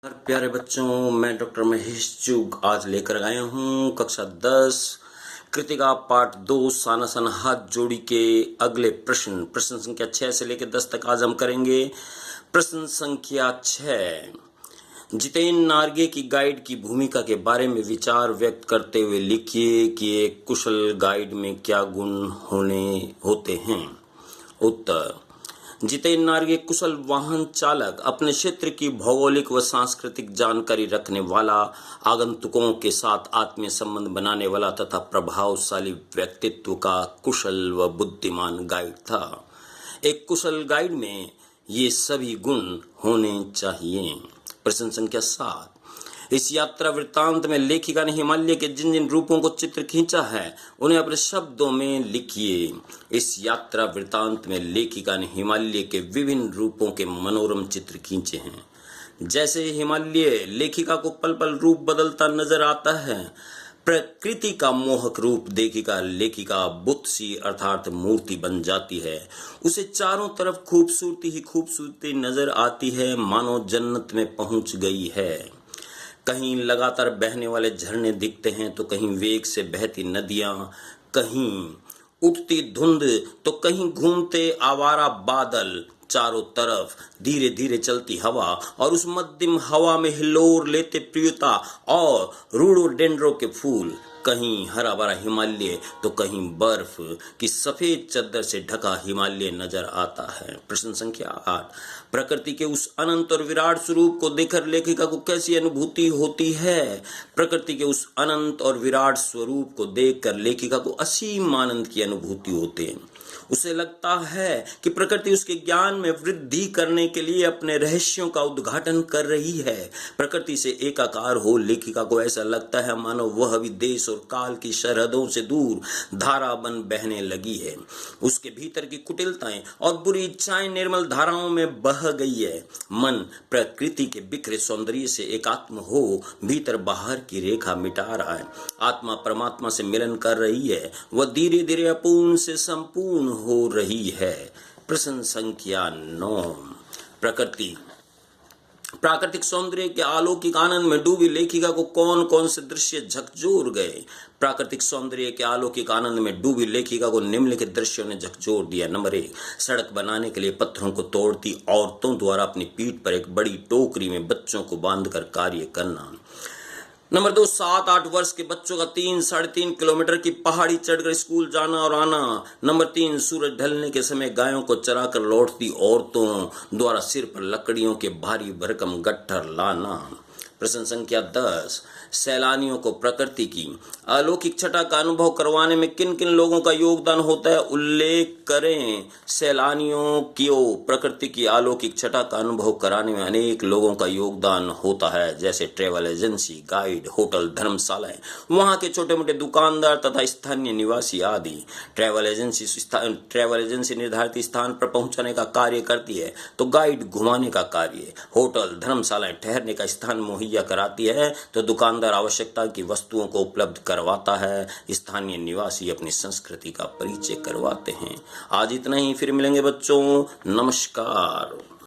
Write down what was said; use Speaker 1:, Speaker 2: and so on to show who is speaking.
Speaker 1: प्यारे बच्चों, मैं डॉक्टर महेश चुग आज लेकर आया हूँ कक्षा 10 कृतिका पाठ 2 सानासन हाथ जोड़ी के अगले प्रश्न संख्या 6 से लेकर 10 तक आज हम करेंगे। प्रश्न संख्या 6, जितेन नार्गे की गाइड की भूमिका के बारे में विचार व्यक्त करते हुए लिखिए कि एक कुशल गाइड में क्या गुण होते हैं। उत्तर: जितेन नार्गे कुशल वाहन चालक, अपने क्षेत्र की भौगोलिक व सांस्कृतिक जानकारी रखने वाला, आगंतुकों के साथ आत्मीय संबंध बनाने वाला तथा प्रभावशाली व्यक्तित्व का कुशल व बुद्धिमान गाइड था। एक कुशल गाइड में ये सभी गुण होने चाहिए। प्रश्न संख्या 7, इस यात्रा वृत्तांत में लेखिका ने हिमालय के जिन जिन रूपों को चित्र खींचा है उन्हें अपने शब्दों में लिखिए। इस यात्रा वृत्तांत में लेखिका ने हिमालय के विभिन्न रूपों के मनोरम चित्र खींचे हैं। जैसे हिमालय लेखिका को पल पल रूप बदलता नजर आता है। प्रकृति का मोहक रूप देखिका लेखिका बुत सी अर्थात मूर्ति बन जाती है। उसे चारों तरफ खूबसूरती ही खूबसूरती नजर आती है, मानो जन्नत में पहुंच गई है। कहीं लगातार बहने वाले झरने दिखते हैं तो कहीं वेग से बहती नदियां, कहीं उठती धुंध तो कहीं घूमते आवारा बादल, चारों तरफ धीरे धीरे चलती हवा और उस मध्यम हवा में हिलोर लेते प्रियता और रोडोडेंड्रो के फूल, कहीं हरा भरा हिमालय तो कहीं बर्फ की सफेद चादर से ढका हिमालय नजर आता है। प्रश्न संख्या 8, प्रकृति के उस अनंत और विराट स्वरूप को देखकर लेखिका को कैसी अनुभूति होती है। प्रकृति के उस अनंत और विराट स्वरूप को देखकर लेखिका को असीम आनंद की अनुभूति होती है। उसे लगता है कि प्रकृति उसके ज्ञान में वृद्धि करने के लिए अपने रहस्यों का उद्घाटन कर रही है। प्रकृति से एकाकार हो लेखिका को ऐसा लगता है मानो वह अभी देश और काल की सरहदों से दूर धारा बन बहने लगी है। उसके भीतर की कुटिलताएं और बुरी इच्छाएं निर्मल धाराओं में बह गई है। मन प्रकृति के बिखरे सौंदर्य से एकात्म हो भीतर बाहर की रेखा मिटा रहा है। आत्मा परमात्मा से मिलन कर रही है। वह धीरे धीरे अपूर्ण से संपूर्ण हो रही है। प्रश्न संख्या 9, प्राकृतिक सौंदर्य के अलौकिक आनंद में डूबी लेखिका को कौन कौन से दृश्य झकझोर गए। प्राकृतिक सौंदर्य के अलौकिक आनंद में डूबी लेखिका को निम्नलिखित दृश्यों ने झकझोर दिया। नंबर 1, सड़क बनाने के लिए पत्थरों को तोड़ती औरतों द्वारा अपनी पीठ पर एक बड़ी टोकरी में बच्चों को बांधकर कार्य करना। नंबर 2, 7-8 वर्ष के बच्चों का 3-3.5 किलोमीटर की पहाड़ी चढ़कर स्कूल जाना और आना। नंबर 3, सूरज ढलने के समय गायों को चराकर लौटती औरतों द्वारा सिर पर लकड़ियों के भारी भरकम गट्ठर लाना। प्रश्न संख्या 10, सैलानियों को प्रकृति की अलौकिक छटा का अनुभव करवाने में किन किन लोगों का योगदान होता है, उल्लेख करें। सैलानियों को प्रकृति की अलौकिक छटा का अनुभव कराने में अनेक लोगों का योगदान होता है, जैसे ट्रैवल एजेंसी, गाइड, होटल, धर्मशालाएं, वहां के छोटे मोटे दुकानदार तथा स्थानीय निवासी आदि। ट्रैवल एजेंसी निर्धारित स्थान पर पहुंचाने का कार्य करती है तो गाइड घुमाने का कार्य, होटल धर्मशालाएं ठहरने का स्थान मुहैया कराती है तो दुकानदार आवश्यकता की वस्तुओं को उपलब्ध करवाता है। स्थानीय निवासी अपनी संस्कृति का परिचय करवाते हैं। आज इतना ही, फिर मिलेंगे बच्चों। नमस्कार।